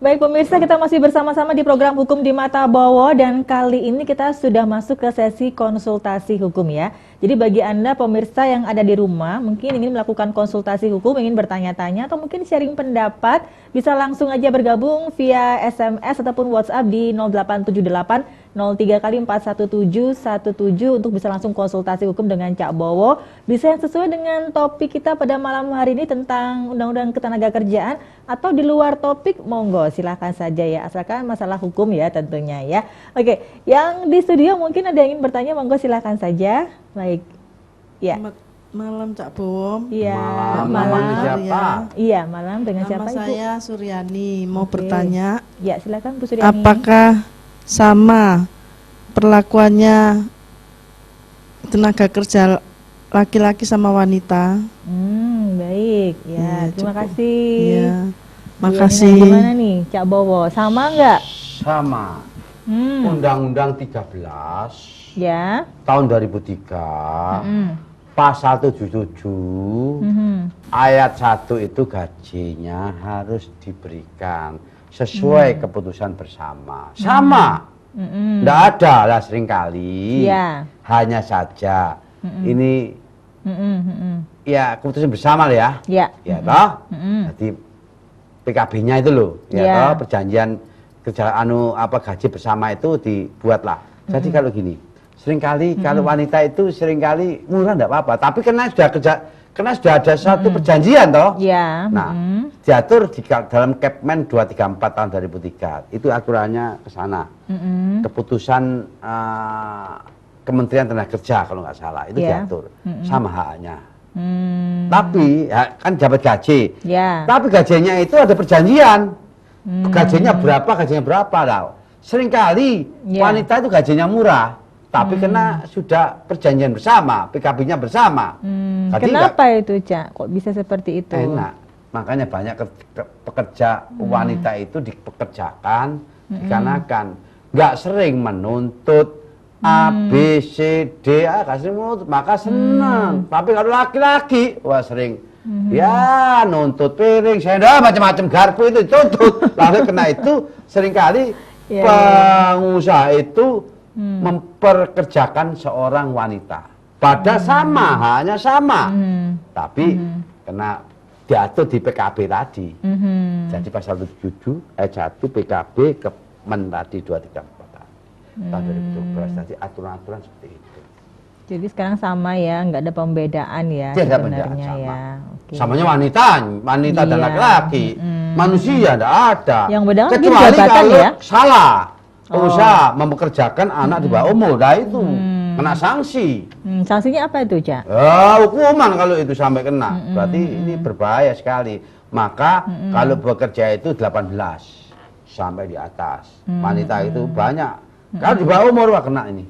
Baik pemirsa, kita masih bersama-sama di program Hukum di Mata Bowo dan kali ini kita sudah masuk ke sesi konsultasi hukum ya. Jadi bagi Anda pemirsa yang ada di rumah, mungkin ingin melakukan konsultasi hukum, ingin bertanya-tanya atau mungkin sharing pendapat, bisa langsung aja bergabung via SMS ataupun WhatsApp di 0878 03 kali 41717 untuk bisa langsung konsultasi hukum dengan Cak Bowo. Bisa yang sesuai dengan topik kita pada malam hari ini tentang Undang-Undang Ketenagakerjaan atau di luar topik, monggo silahkan saja ya, asalkan masalah hukum ya tentunya ya. Oke, yang di studio mungkin ada yang ingin bertanya, monggo silahkan saja. Baik, ya. Malam Cak Bowo. Iya, malam. Siapa? Iya, malam dengan siapa Ibu? Nama saya Suryani, mau bertanya. Ya, silakan Bu Suryani. Apakah sama perlakuannya tenaga kerja laki-laki sama wanita? Baik, ya, terima cukup. kasih. Ya, Bu makasih. Yanina, gimana nih Cak Bowo, sama nggak? Sama. Undang-Undang 13 Ya. tahun 2003 pasal 77 ayat 1 itu gajinya harus diberikan sesuai keputusan bersama. Sama. Nggak ada lah seringkali. Ya. Hanya saja ini ya keputusan bersama lah ya. Ya. Ya toh? Jadi PKB-nya itu loh, ya toh, perjanjian kerja gaji bersama itu dibuatlah. Jadi kalau gini, seringkali kalau wanita itu seringkali murah enggak apa-apa, tapi karena sudah ada satu perjanjian toh. Ya. Nah, diatur dalam Kepmen 234 tahun 2003. Itu aturannya ke sana. Keputusan Kementerian Tenaga Kerja kalau nggak salah itu diatur sama haknya. Tapi ya, kan dapat gaji. Tapi gajinya itu ada perjanjian. Gajinya berapa lah. Seringkali wanita itu gajinya murah, tapi karena sudah perjanjian bersama, PKB-nya bersama. Kenapa itu Cak? Kok bisa seperti itu? Enak. Makanya banyak pekerja wanita itu dipekerjakan, dikarenakan nggak sering menuntut A, B, C, D, kasih menuntut, maka senang. Tapi kalau laki-laki, wah sering, ya nuntut piring, sendok, macam-macam garpu itu dituntut. Lalu kena itu seringkali pengusaha itu memperkerjakan seorang wanita. Padahal sama, hanya sama. Tapi kena diatur di PKB tadi. Jadi pasal 77 ayat 1 PKB Kemen tadi 234 tahun 2012. Jadi aturan-aturan seperti itu. Jadi sekarang sama ya, nggak ada pembedaan ya sebenarnya ya. Okay. Samanya wanita dan laki-laki. Manusia tidak ada. Yang beda kan kecuali jabatan kalau ya. Salah pengusaha mempekerjakan anak di bawah umur, nah itu kena sanksi. Sanksinya apa itu Cak? Hukuman kalau itu sampai kena. Berarti ini berbahaya sekali. Maka kalau bekerja itu 18 sampai di atas. Wanita itu banyak. Kalau di bawah umur wah kena ini.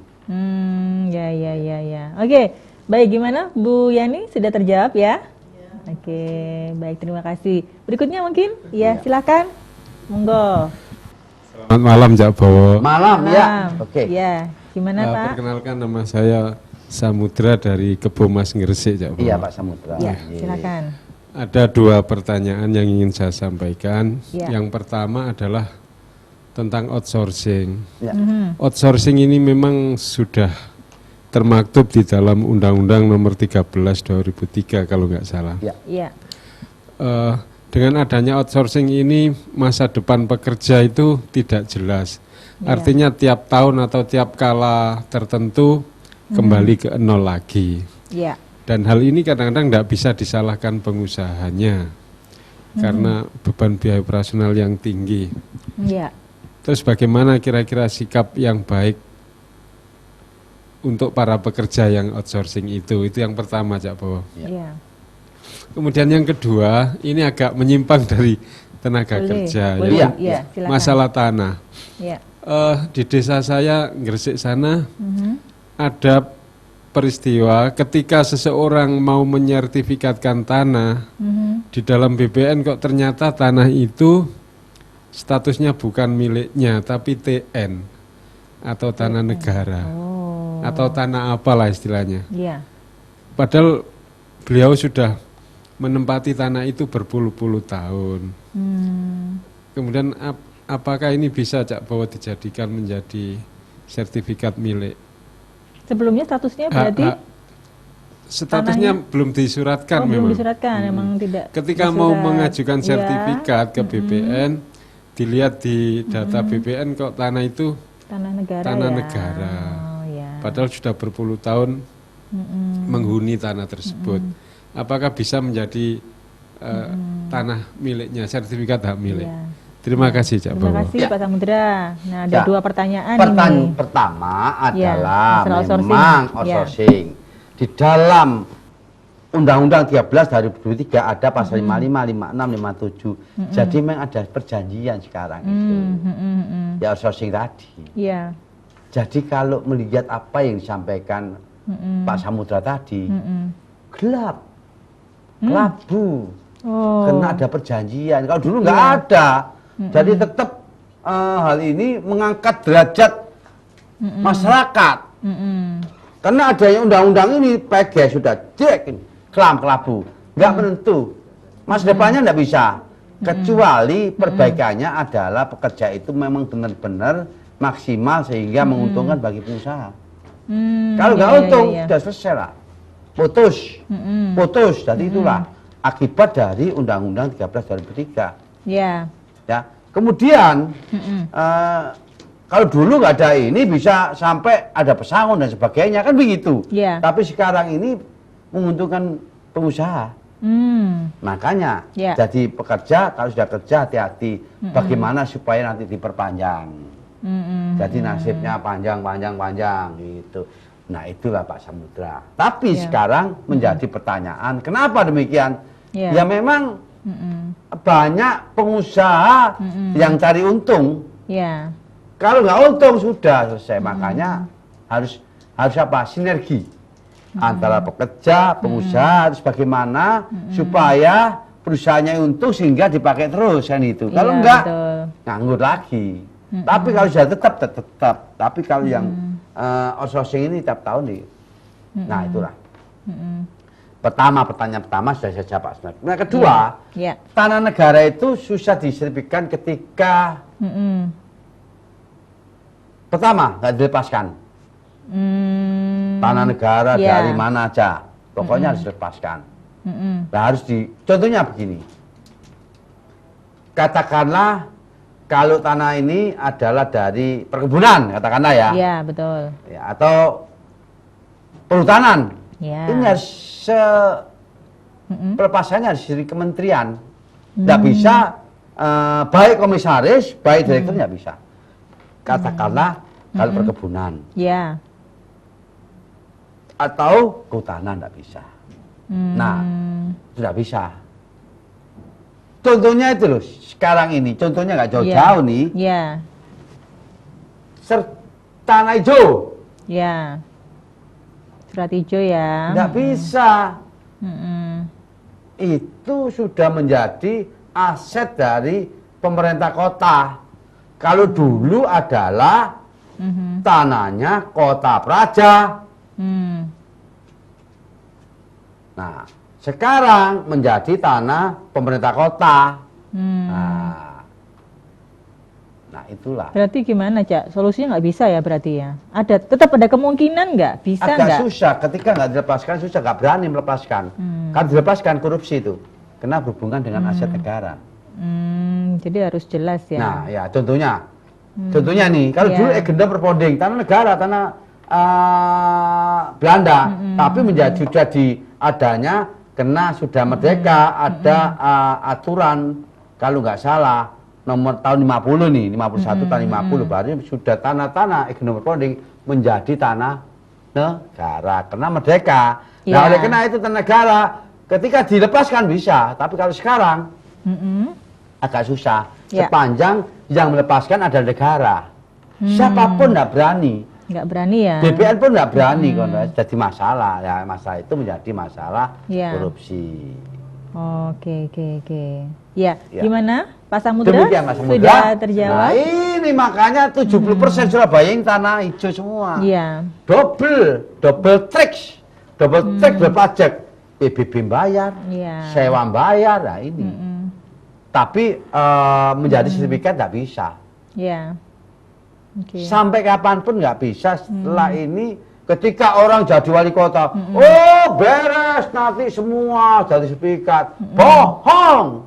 Ya. Oke, baik, gimana Bu Yani, sudah terjawab ya? Oke, baik, terima kasih. Berikutnya mungkin, ya silakan, monggo. Selamat malam Cak Bowo. Malam ya. Oke. Ya, gimana Pak? Perkenalkan, nama saya Samudra dari Kebomas Gresik Cak Bowo. Iya Pak Samudra. Ya, silakan. Ada dua pertanyaan yang ingin saya sampaikan. Ya. Yang pertama adalah tentang outsourcing. Ya. Outsourcing ini memang sudah termaktub di dalam Undang-Undang Nomor 13 2003 kalau nggak salah. Ya. Dengan adanya outsourcing ini masa depan pekerja itu tidak jelas. Artinya tiap tahun atau tiap kala tertentu kembali ke nol lagi. Ya. Dan hal ini kadang-kadang tidak bisa disalahkan pengusahanya karena beban biaya operasional yang tinggi. Ya. Terus bagaimana kira-kira sikap yang baik untuk para pekerja yang outsourcing itu? Itu yang pertama Cak Bowo. Ya. Kemudian yang kedua, ini agak menyimpang dari tenaga kerja. Boleh. Yaitu Ya, silakan. masalah tanah. Ya. Di desa saya Gresik sana ada peristiwa ketika seseorang mau menyertifikatkan tanah di dalam BPN kok ternyata tanah itu statusnya bukan miliknya tapi TN atau tanah negara atau tanah apalah istilahnya. Iya. Padahal beliau sudah menempati tanah itu berpuluh-puluh tahun. kemudian apakah ini bisa Cak Bowo dijadikan menjadi sertifikat milik? Sebelumnya statusnya berarti Statusnya belum disuratkan memang. belum disuratkan, memang tidak. Ketika mau disurat. mengajukan Ya. sertifikat ke BPN, dilihat di data BPN kok tanah itu Tanah negara. tanah ya. negara. Oh, ya. Padahal sudah berpuluh tahun menghuni tanah tersebut. Apakah bisa menjadi tanah miliknya, sertifikat hak milik? Ya. Terima kasih Cak Terima Bowo. kasih Pak Samudra. Nah, ada Ya. dua pertanyaan ini. Pertama Ya, adalah masalah outsourcing. memang Ya. outsourcing. Di dalam Undang-Undang 13 dari 2003 ada pasal 55, 56, 57. Jadi memang ada perjanjian sekarang itu. Ya outsourcing tadi. Iya. Jadi kalau melihat apa yang disampaikan Pak Samudra tadi, gelap, kelabu, Oh. karena ada perjanjian. Kalau dulu nggak ada, jadi tetap hal ini mengangkat derajat masyarakat. Karena adanya undang-undang ini, PG sudah cek ini, kelam kelabu, nggak menentu, masa depannya nggak bisa. Kecuali perbaikannya adalah pekerja itu memang benar-benar maksimal sehingga menguntungkan bagi pengusaha. Kalau nggak untung, sudah selesai lah. Putus. Jadi itulah akibat dari Undang-Undang 13 2003. Iya. Ya. Kemudian kalau dulu nggak ada ini bisa sampai ada pesangon dan sebagainya kan begitu. Iya. Tapi sekarang ini menguntungkan pengusaha. Makanya Ya. jadi pekerja kalau sudah kerja hati-hati bagaimana supaya nanti diperpanjang. Jadi nasibnya panjang gitu. Nah itulah Pak Samudra. Tapi Ya. sekarang menjadi pertanyaan, kenapa demikian? Ya. Ya memang banyak pengusaha yang cari untung. Iya. Kalau nggak untung sudah selesai. Makanya harus apa? Sinergi antara pekerja, pengusaha, harus bagaimana supaya perusahaannya untung sehingga dipakai terus kan itu. Kalau Iya, enggak betul. nganggur lagi. Tapi kalau sudah tetap. Tapi kalau yang outsourcing ini tiap tahun nih. Nah itulah. Pertanyaan pertama sudah saya jawab Pak. Nah kedua, Iya. tanah negara itu susah disertifikan ketika pertama nggak dilepaskan. Tanah negara Ya. dari mana aja, pokoknya harus dilepaskan. Nah harus contohnya begini. Katakanlah kalau tanah ini adalah dari perkebunan, katakanlah ya, Iya, betul. ya atau perhutanan. Iya. Ini harus pelepasannya harus dari kementerian. Nggak bisa baik komisaris, baik direktur nggak bisa. Katakanlah kalau perkebunan Iya. atau kehutanan nggak bisa. Nah, sudah bisa. Contohnya itu loh, sekarang ini contohnya nggak jauh-jauh nih, Iya. tanah hijau Iya. Surat hijau ya. nggak bisa. Mm-mm. Itu sudah menjadi aset dari pemerintah kota. Kalau dulu adalah tanahnya Kota Praja. Nah, sekarang menjadi tanah pemerintah kota. Nah, itulah. Berarti gimana, Cak? Solusinya nggak bisa ya berarti ya? Tetap ada kemungkinan nggak? Bisa Agak nggak? susah ketika nggak dilepaskan, susah nggak berani melepaskan. Kalau dilepaskan korupsi itu, kena berhubungan dengan aset negara. Jadi harus jelas ya. Nah, ya contohnya nih, kalau Iya. dulu Agenda Perponding, tanah negara, tanah Belanda, tapi menjadi sudah adanya kena sudah merdeka, ada aturan kalau nggak salah nomor tahun 50 nih, 51 tahun 50 baru sudah tanah-tanah Agenda Perponding menjadi tanah negara, kena merdeka. Nah, Iya. oleh karena itu tanah negara ketika dilepaskan bisa, tapi kalau sekarang agak susah. Ya. Sepanjang yang melepaskan ada negara. Siapapun nggak berani. Nggak berani ya? BPN pun nggak berani kalau jadi masalah. Ya, masalah itu menjadi masalah Ya. korupsi. Oke. Ya, Ya. gimana? Pak Samudra? Demikian Mas Samudra. Sudah terjawab? Nah, ini makanya 70% Surabaya ini tanah hijau semua. Iya. Double tricks. Double pajak. PBB bayar, Iya. sewa bayar. Nah ini. Tapi menjadi sertifikat nggak bisa. Ya. Oke. Sampai kapanpun nggak bisa. Setelah ini, ketika orang jadi wali kota, oh beres nanti semua jadi sertifikat. Bohong.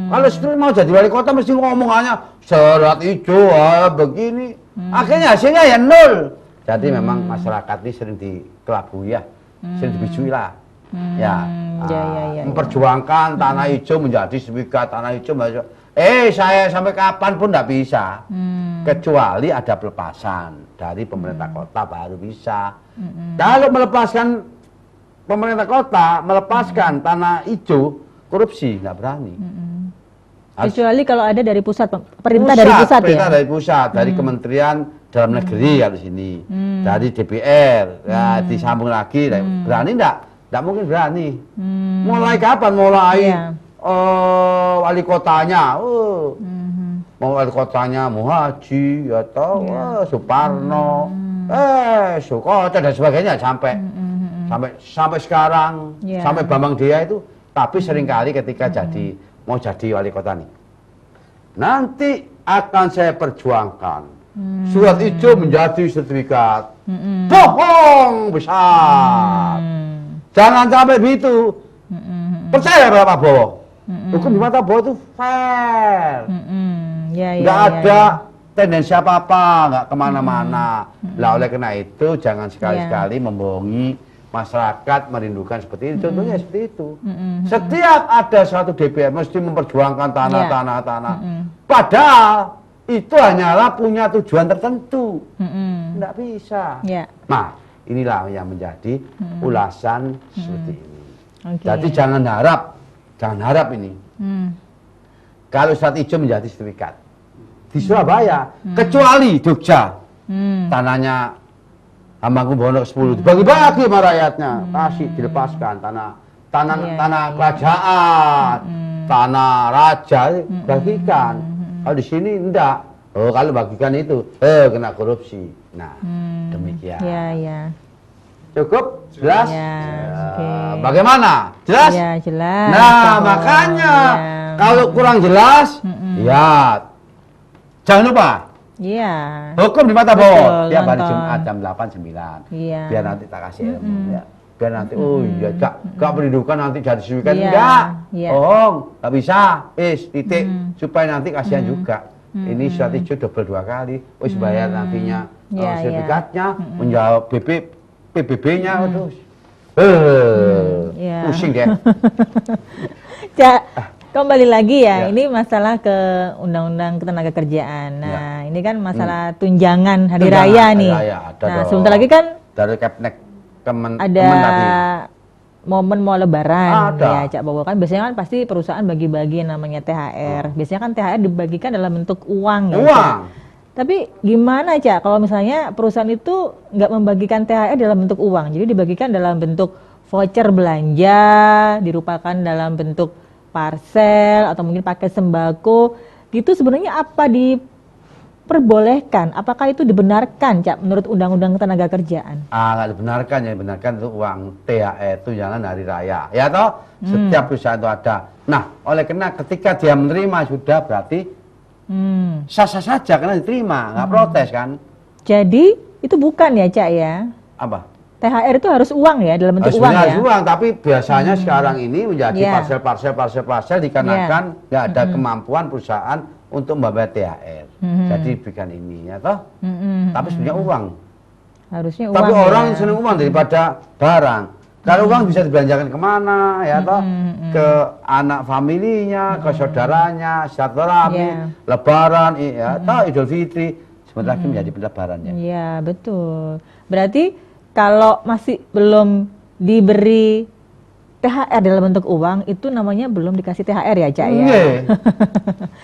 Kalau setelah mau jadi wali kota mesti ngomongannya serat hijau, begini. Akhirnya hasilnya ya nol. Jadi memang masyarakat ini sering dikelabui ya, sering dibijui lah. Ya, memperjuangkan tanah hijau menjadi sertifikat tanah hijau. Saya sampai kapan pun tidak bisa, kecuali ada pelepasan dari pemerintah kota baru bisa. Kalau melepaskan pemerintah kota, melepaskan tanah hijau, korupsi nggak berani. Kecuali kalau ada dari pusat, perintah dari pusat perintah ya. dari pusat, dari Kementerian Dalam Negeri kalau sini, dari DPR, ya, disambung lagi, berani enggak? Tidak mungkin berani. Mulai kapan? Mulai wali kotanya, mau wali kotanya Muhaji atau Soekarno, Soekarno dan sebagainya sampai sekarang, sampai Bambang Deha itu. Tapi seringkali ketika mau jadi wali kota nih, nanti akan saya perjuangkan. Surat hijau menjadi sertifikat. Bohong besar. Jangan sampai begitu. Percaya Pak Bowo. Hukum di mata Bowo itu fair. Nggak ada tendensi apa-apa, nggak kemana-mana. Lah oleh karena itu jangan sekali-sekali membohongi masyarakat, merindukan seperti ini. Contohnya seperti itu. Setiap ada satu DPR mesti memperjuangkan tanah. Padahal itu hanyalah punya tujuan tertentu. Nggak bisa. Nah, inilah yang menjadi ulasan seperti ini. Jadi jangan harap ini. Kalau surat hijau menjadi sertifikat di Surabaya, kecuali Jogja, tanahnya Hamengkubuwono ke-10 dibagi-bagi sama rakyatnya, kasih dilepaskan tanah kerajaan, tanah raja bagikan. Kalau di sini enggak. Kalau bagikan itu kena korupsi. Nah, demikian. Cukup? Jelas? Bagaimana? Jelas? Ya, jelas. Nah, makanya kalau kurang jelas, ya jangan lupa. Hukum di mata Bowo tiap hari Jumat jam 8-9. Biar nanti tak kasih ilmu ya. Biar nanti gak pendidikan nanti jadi sertifikat enggak. Bohong, gak bisa. Titik supaya nanti kasihan juga. Ini surat hijau double 2 kali. Bayar nantinya sertifikatnya, menjawab PBB-nya, aduh. Pusing deh. Kembali lagi ini masalah ke Undang-Undang Ketenagakerjaan. Nah, ini kan masalah tunjangan hari raya nih. Nah, sebentar lagi kan dari Kepnek ada momen mau lebaran ya Cak Bowo, kan biasanya kan pasti perusahaan bagi-bagi yang namanya THR. Biasanya kan THR dibagikan dalam bentuk uang ya. Tapi gimana Cak kalau misalnya perusahaan itu nggak membagikan THR dalam bentuk uang, jadi dibagikan dalam bentuk voucher belanja, dirupakan dalam bentuk parcel atau mungkin pakai sembako gitu, sebenarnya apa diperbolehkan? Apakah itu dibenarkan Cak menurut Undang-Undang Ketenagakerjaan? Nggak dibenarkan, yang dibenarkan itu uang THR itu jangan hari raya ya toh. Setiap perusahaan itu ada. Nah, oleh karena ketika dia menerima sudah berarti sah-sah saja karena diterima, nggak protes kan. Jadi itu bukan ya Cak ya? Apa? THR itu harus uang ya, dalam bentuk uang ya? Harus uang, tapi biasanya sekarang ini menjadi parcel dikarenakan nggak ada kemampuan perusahaan untuk membayar THR. Jadi berikan ini ya toh. Tapi sebenarnya uang. Harusnya uang. Tapi orang senang uang daripada barang. Kalau uang bisa dibelanjakan kemana ya toh? Ke anak familinya, ke saudaranya, silaturahmi, lebaran, ya toh, Idul Fitri. Sebentar lagi menjadi lebaran ya. Iya, betul. Berarti kalau masih belum diberi THR dalam bentuk uang, itu namanya belum dikasih THR ya Cak ya?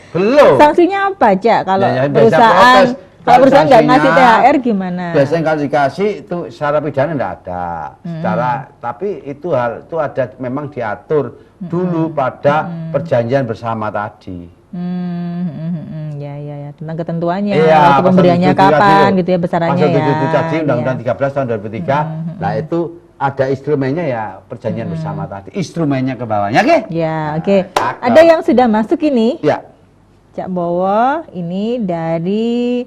Belum. Sanksinya apa Cak kalau perusahaan nggak ngasih THR gimana? Biasanya kalau dikasih itu secara pidana nggak ada. Tapi itu ada memang diatur dulu pada perjanjian bersama tadi. Ya, tentang ketentuannya, waktu pemberiannya kapan gitu ya, besarannya pasal ya. Pasal 7 tadi Undang-Undang 13 tahun 2003, nah itu ada instrumennya ya perjanjian bersama tadi. Instrumennya ke bawahnya, oke? Ya, oke. cakep. Ada yang sudah masuk ini. Ya. Cak Bowo, ini dari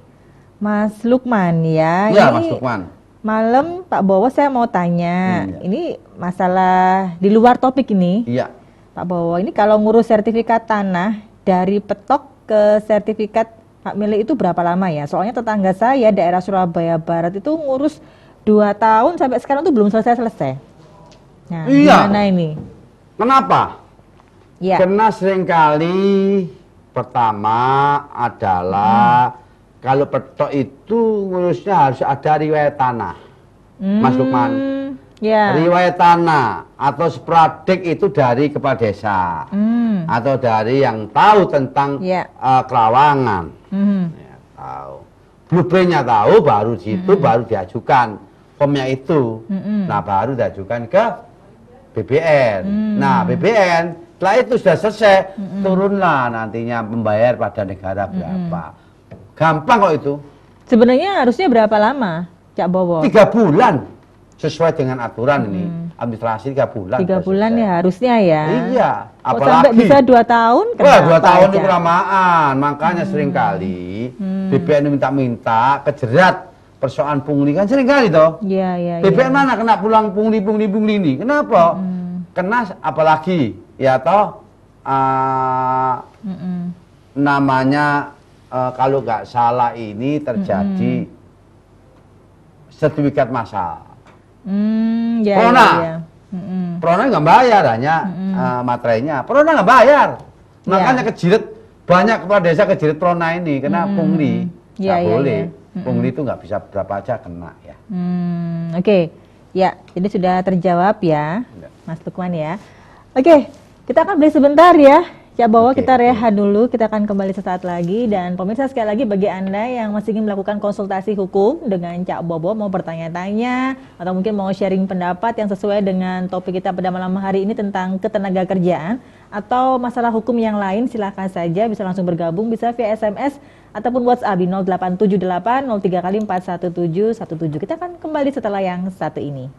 Mas Lukman ya. Ya, Ini Mas Lukman. malam Pak Bowo saya mau tanya, Iya. ini masalah di luar topik ini. Iya. Pak Bowo, ini kalau ngurus sertifikat tanah dari petok ke sertifikat hak milik itu berapa lama ya? Soalnya tetangga saya daerah Surabaya Barat itu ngurus 2 tahun sampai sekarang tuh belum selesai-selesai. Nah, Iya. gimana ini? Kenapa? Ya. Karena seringkali pertama adalah kalau petok itu ngurusnya harus ada riwayat tanah. Mas Lukman. Ya. Riwayat tanah atau spradik itu dari kepala desa atau dari yang tahu tentang Ya. kerawangan. Ya, tahu. Blueprintnya tahu, baru situ baru diajukan formnya itu. Nah, baru diajukan ke BBN. Nah, BBN setelah itu sudah selesai, turunlah nantinya membayar pada negara berapa. Gampang kok itu. Sebenarnya harusnya berapa lama, Cak Bowo? 3 bulan sesuai dengan aturan ini. Administrasi 3 bulan. 3 sudah bulan selesai. ya harusnya ya. Iya, Kok sampai apalagi bisa 2 tahun? wah, 2 Kenapa, tahun itu Cak? kelamaan. Makanya seringkali BPN minta-minta kejerat persoalan pungli kan seringkali toh. Iya, iya, iya. BPN mana kena pulang pungli ini? Kenapa? Kena apalagi ya toh namanya kalau nggak salah ini terjadi sertifikat massal. Ya, Prona. ya, ya. Prona nggak bayar hanya materainya. Prona nggak bayar. Makanya kejiret banyak kepala desa kejiret Prona ini kena pungli. Iya, Nggak iya, boleh. iya. Pungli itu nggak bisa berapa aja kena ya. Oke. Ya, jadi sudah terjawab ya, Ya. Mas Lukman ya. Oke, kita akan break sebentar ya. Cak Bowo, Oke, kita oke. rehat dulu, kita akan kembali sesaat lagi. Dan pemirsa sekali lagi bagi Anda yang masih ingin melakukan konsultasi hukum dengan Cak Bowo, mau bertanya-tanya atau mungkin mau sharing pendapat yang sesuai dengan topik kita pada malam hari ini tentang ketenaga kerjaan atau masalah hukum yang lain, silakan saja bisa langsung bergabung, bisa via SMS ataupun WhatsApp di 0878 03 kali 41717. Kita akan kembali setelah yang satu ini.